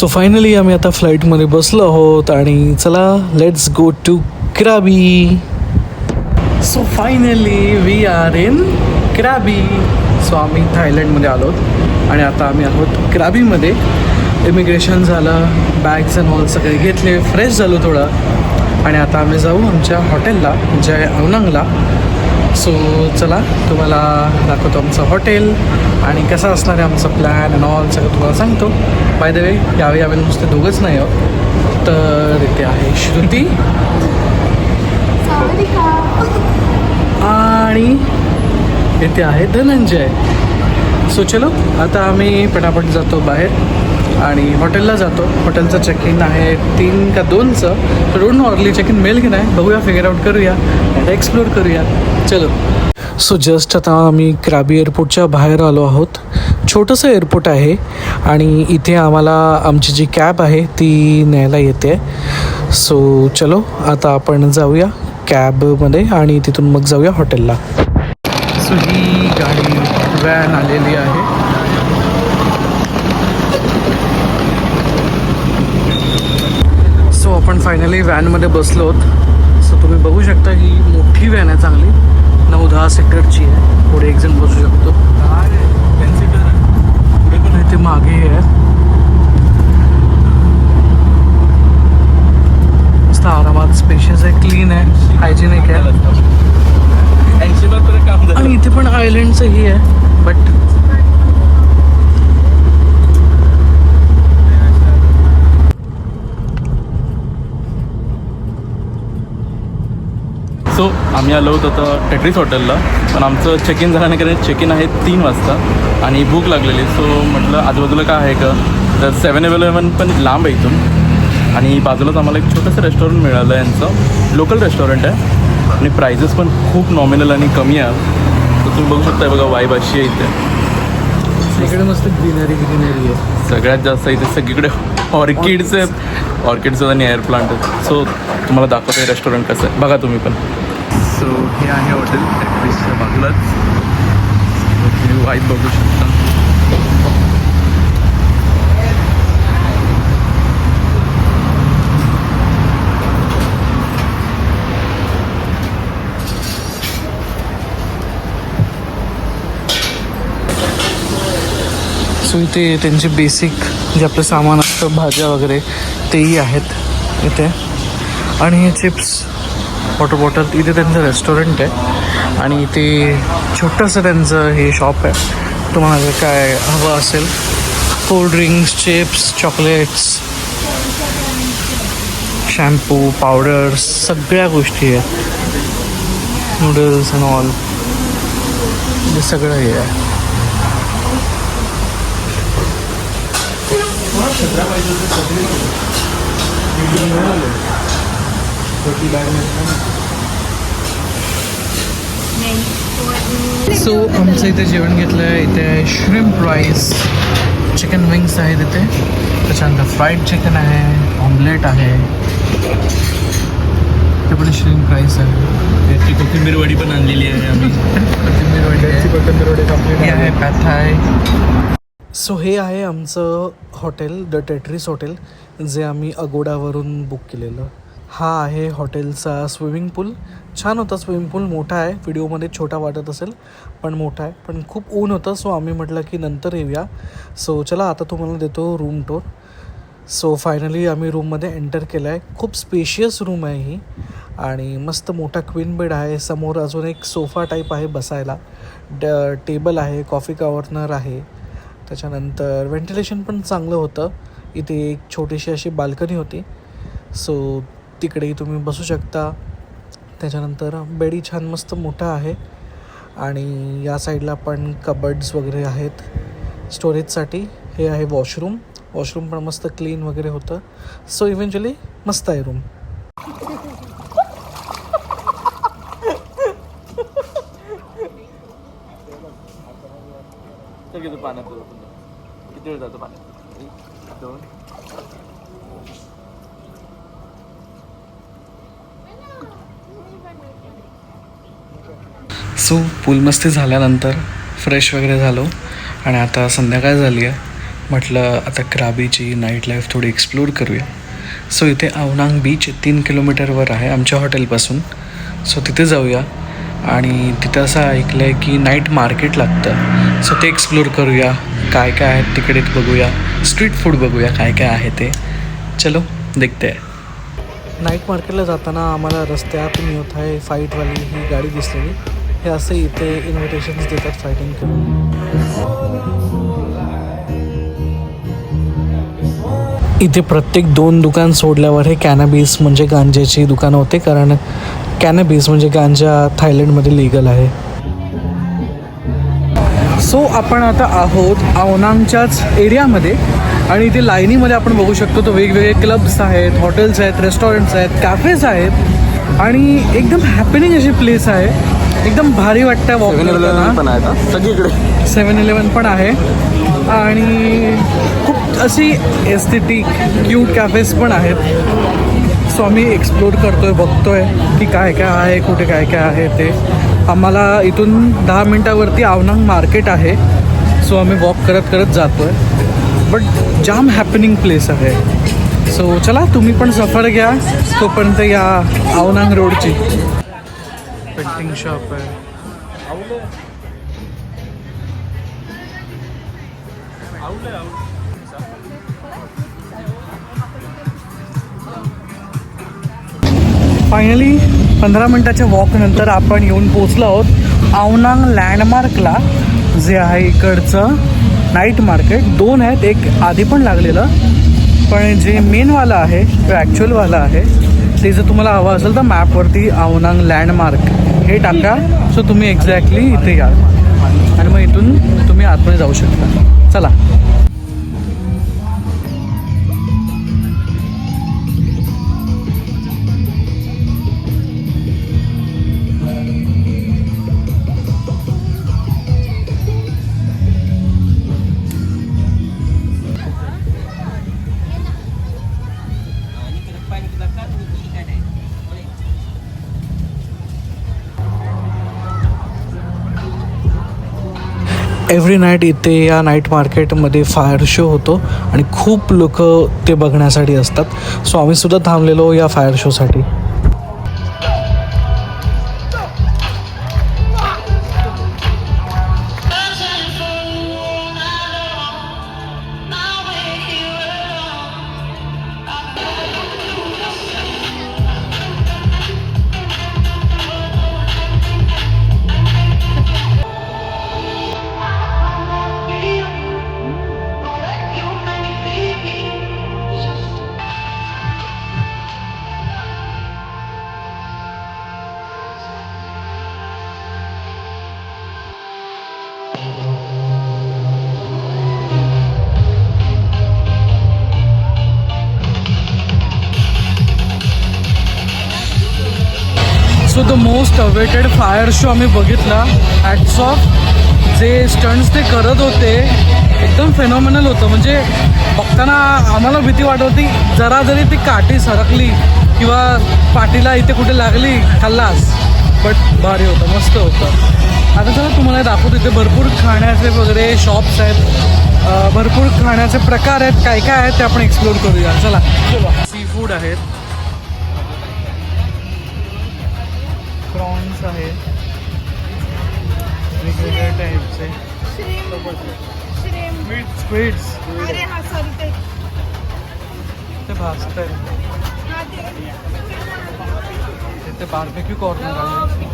So finally आम्ही आता फ्लाईटमध्ये बसलो आहोत आणि चला let's go to Krabi. So finally we are in Krabi. So आम्ही थायलंडमध्ये आलोत आणि आता आम्ही आहोत क्राबीमध्ये. इमिग्रेशन झालं, बॅग्स अँड ऑल सगळे घेतले, फ्रेश झालो थोडं आणि आता आम्ही जाऊ आमच्या हॉटेलला जे आहे अवनांगला. सो चला तुम्हाला दाखवतो आमचं हॉटेल आणि कसा असणार आहे आमचा प्लॅन अँड ऑल सगळं तुम्हाला सांगतो. बाय द वे यावेळी आम्ही नुसते दोघंच नाही आहोत, तर इथे आहे श्रुती आणि इथे आहे धनंजय. सो चलो आता आम्ही पटापट जातो बाहेर आणि हॉटेलला जातो. हॉटेलचं चेक इन आहे 3 का 2चं. Don't know early check in मिळेल की नाही, बघूया, फिगर आउट करूया, एक्सप्लोर करूया. चलो. सो जस्ट आता आम्ही क्राबी एअरपोर्टच्या बाहेर आलो आहोत. छोटंसं एअरपोर्ट आहे आणि इथे आम्हाला आमची जी कॅब आहे ती न्यायला येते. सो चलो आता आपण जाऊया कॅबमध्ये आणि तिथून मग जाऊया हॉटेलला. सो ही गाडी व्हॅन आलेली आहे. सो आपण फायनली व्हॅनमध्ये बसलो आहोत. सो तुम्ही बघू शकता ही मोठी व्हॅन आहे, चांगली 9-10 सीटरची आहे. पुढे एक जण बसू शकतो. इथे मागे आहे. मस्त आरामात स्पेशियस आहे, क्लीन आहे, हायजेनिक आहे आणि इथे पण आयलंडचं ही आहे. बट सो आम्ही आलो होतो आता टेट्रिस हॉटेलला, पण आमचं चेक इन झालं नाही कारण चेक इन आहे 3 वाजता आणि भूक लागलेली. सो म्हटलं आजूबाजूला काय आहे का, तर 7-Eleven पण लांब आहे इथून आणि बाजूलाच आम्हाला एक छोटंसं रेस्टॉरंट मिळालं आहे. यांचं लोकल रेस्टॉरंट आहे आणि प्राइजेस पण खूप नॉमिनल आणि कमी आहे. तर तुम्ही बघू शकता बघा, वाईब अशी आहे इथे. इकडे मस्त ग्रीनरी आहे. सगळ्यात जास्त इथे सगळीकडे ऑर्किड्स आहेत, ऑर्किड्स आणि एअर प्लांट आहेत. सो तुम्हाला दाखवतो आहे रेस्टॉरंट कसं आहे, बघा तुम्ही पण. सो हे आहे हॉटेल टेट्रिसच्या बाजूलाच. तुम्ही वाईब बघू शकता. सो इथे त्यांचे बेसिक जे आपलं सामान असतं, भाज्या वगैरे तेही आहेत इथे. आणि हे चिप्स, वॉटर बॉटल. इथे त्यांचं रेस्टॉरंट आहे आणि इथे छोटंसं त्यांचं हे शॉप आहे. तुम्हाला जर काय हवं असेल, cold drinks, chips, chocolates, shampoo, powders, सगळ्या गोष्टी आहेत. नूडल्स अँड ऑल, हे सगळं हे आहे. सो आमचं इथे जेवण घेतलं आहे. इथे श्रिम्प राईस, चिकन विंग्स आहेत इथे, त्याच्यानंतर फ्राईड चिकन आहे, ऑमलेट आहे, ते पण श्रिम्प राईस आहे. त्याची कोथिंबीर वडी पण आणलेली आहे आम्ही. कोथिंबीर वडी आहे, पॅथाय. सो हे आहे आमचं हॉटेल, द टेट्रिस हॉटेल, जे आम्ही अगोडावरून बुक केलेलं. हा आहे हॉटेलचा स्विमिंग पूल. छान होता स्विमिंग पूल, मोठा आहे. व्हिडिओमध्ये छोटा वाटत असेल पण मोठा आहे. पण खूप ऊन होतं, सो आम्ही म्हटलं की नंतर येऊया. सो चला आता तुम्हाला देतो रूम टूर. सो फायनली आम्ही रूममध्ये एंटर केलं आहे. खूप स्पेशियस रूम आहे ही आणि मस्त मोठा क्वीन बेड आहे. समोर अजून एक सोफा टाईप आहे बसायला, टेबल आहे, कॉफी कॉर्नर आहे. त्याच्यानंतर व्हेंटिलेशन पण चांगलं होतं. इथे एक छोटीशी अशी बाल्कनी होती, सो तिकडेही तुम्ही बसू शकता. त्याच्यानंतर बेडही छान मस्त मोठा आहे आणि या साईडला पण कबर्ड्स वगैरे आहेत स्टोरेजसाठी. हे आहे वॉशरूम. वॉशरूम पण मस्त क्लीन वगैरे होतं. सो इव्हेंच्युअली मस्त आहे रूम. पाण्यात किती वेळ जातो पाण्यात? 1, 2. सो पूल मस्ती झाल्यानंतर फ्रेश वगैरे झालो आणि आता संध्याकाळ झाली आहे. म्हटलं आता क्राबीची नाईट लाईफ थोडी एक्सप्लोर करूया. सो इथे अवनांग बीच 3 किलोमीटरवर आहे आमच्या हॉटेलपासून. सो तिथे जाऊया आणि तिथं असं ऐकलं आहे की नाईट मार्केट लागतं. सो ते एक्सप्लोर करूया, काय काय आहेत तिकडे बघूया, स्ट्रीट फूड बघूया काय काय आहे ते. चलो देखते आहे. नाईट मार्केटला जाताना आम्हाला रस्त्यात मिळत आहे फाईटवाली ही गाडी दिसलेली. हे असे इथे इन्व्हिटेशन्स देतात फायटिंग करून. इथे प्रत्येक 2 दुकान सोडल्यावर हे कॅनॅबिस म्हणजे गांजाची दुकानं होते, कारण कॅनॅबिस म्हणजे गांजा थायलंडमध्ये लिगल आहे. सो आपण आता आहोत अवनांगच्याच एरियामध्ये आणि इथे लाईनीमध्ये आपण बघू शकतो तो वेगवेगळे क्लब्स आहेत, हॉटेल्स आहेत, रेस्टॉरंट्स आहेत, कॅफेज आहेत आणि एकदम हॅपनिंग अशी प्लेस आहे. एकदम भारी वाटतं वॉक करताना. सगळीकडे 7-Eleven पण आहे आणि खूप अशी एस्थेटिक क्यूट कॅफेज पण आहेत. सो आम्ही एक्सप्लोर करतोय, बघतोय की काय काय आहे, कुठे काय काय आहे ते. आम्हाला इथून 10 मिनटावरती अवनांग मार्केट आहे. सो आम्ही वॉक करत करत जातोय, बट जाम हॅपनिंग प्लेस आहे. सो चला तुम्ही पण सफर घ्या तोपर्यंत या अवनांग रोडची. पेंटिंग शॉप आहे. फायनली 15 मिनटाच्या वॉकनंतर आपण येऊन पोचलो आहोत अवनांग लँडमार्कला, जे आहे इकडचं नाईट मार्केट. 2 आहेत, एक आधी पण लागलेलं, पण जे मेनवाला आहे तो ॲक्च्युअलवाला आहे. ते जर तुम्हाला हवं असेल तर मॅपवरती अवनांग लँडमार्क हे टाका. सो तुम्ही एक्झॅक्टली इथे याल आणि मग इथून तुम्ही आतमध्ये जाऊ शकता. चला. एव्हरी नाईट इथे या नाईट मार्केटमध्ये फायर शो होतो आणि खूप लोक ते बघण्यासाठी असतात. सो आम्हीसुद्धा थांबलेलो या फायर शोसाठी. So the most awaited fire show आम्ही बघितला. Hats off. जे स्टंट्स ते करत होते एकदम फेनॉमिनल होतं. म्हणजे बघताना आम्हाला भीती वाटत होती, जरा जरी ती काठी सरकली किंवा पाठीला इथे कुठे लागली खल्लास. बट भारी होतं, मस्त होतं. आता चला तुम्हाला दाखवतो. इथे भरपूर खाण्याचे वगैरे शॉप्स आहेत, भरपूर खाण्याचे प्रकार आहेत. काय काय आहेत ते आपण एक्सप्लोर करूया. चला. सी फूड आहेत, प्रॉन्स आहेत वेगवेगळ्या टाईपचे, स्क्विड्स. ते भाजत आहे. तिथे बार्बेक्यू कॉर्नर आहे.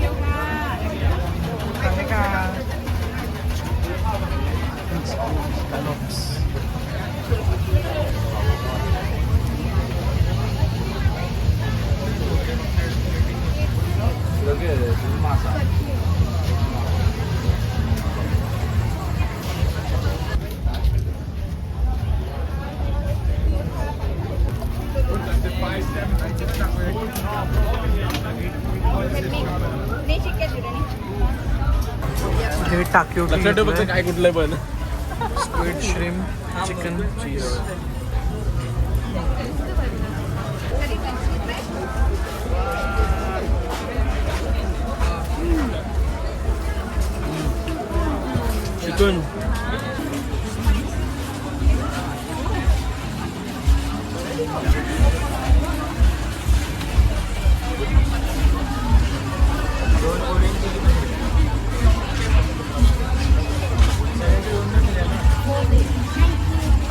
हे टाक्यो काय कुठलं पण squid, shrimp, chicken, cheese. Chicken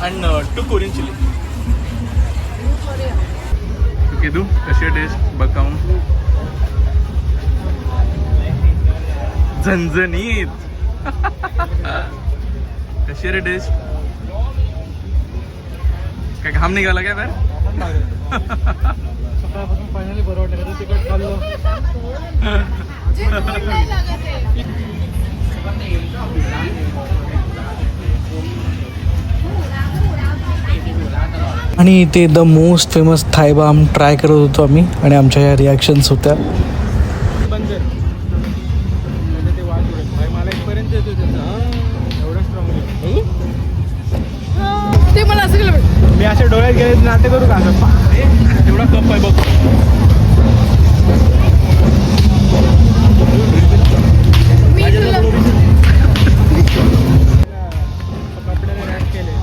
and 2 Korean chili. Okay तू कशी आहे टेस्ट बघ खाऊन. झणझणीत. कशी रे टेस्ट. काय घाम निघाला काय बाहेर. सकाळपासून फायनली बरं वाटलं तिकट खाल्लं. आणि इथे the most famous Thai balm try करत होतो आम्ही आणि आमच्या या रिॲक्शन्स होत्या. ते मला असं केलं मी असे डोळ्यात गेले नाते करू का एवढा कप आहे बघ. मी तुला कपड्याने रॅप केले.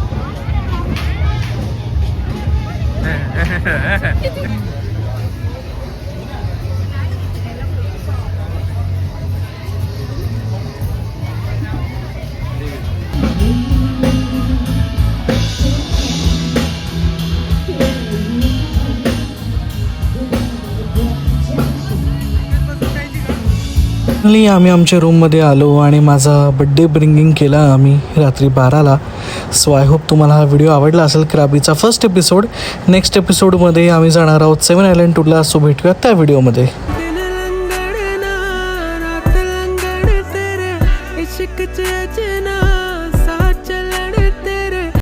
फायनली आम्ही आमच्या रूममध्ये आलो आणि माझा बड्डे ब्रिंगिंग केला आम्ही रात्री 12ला. सो आय होप तुम्हाला हा व्हिडिओ आवडला असेल. क्राबीचा फर्स्ट एपिसोड. नेक्स्ट एपिसोडमध्ये आम्ही जाणार आहोत 7 आयलंड टूरला. सो भेटूया त्या व्हिडिओमध्ये. इश्क च अचना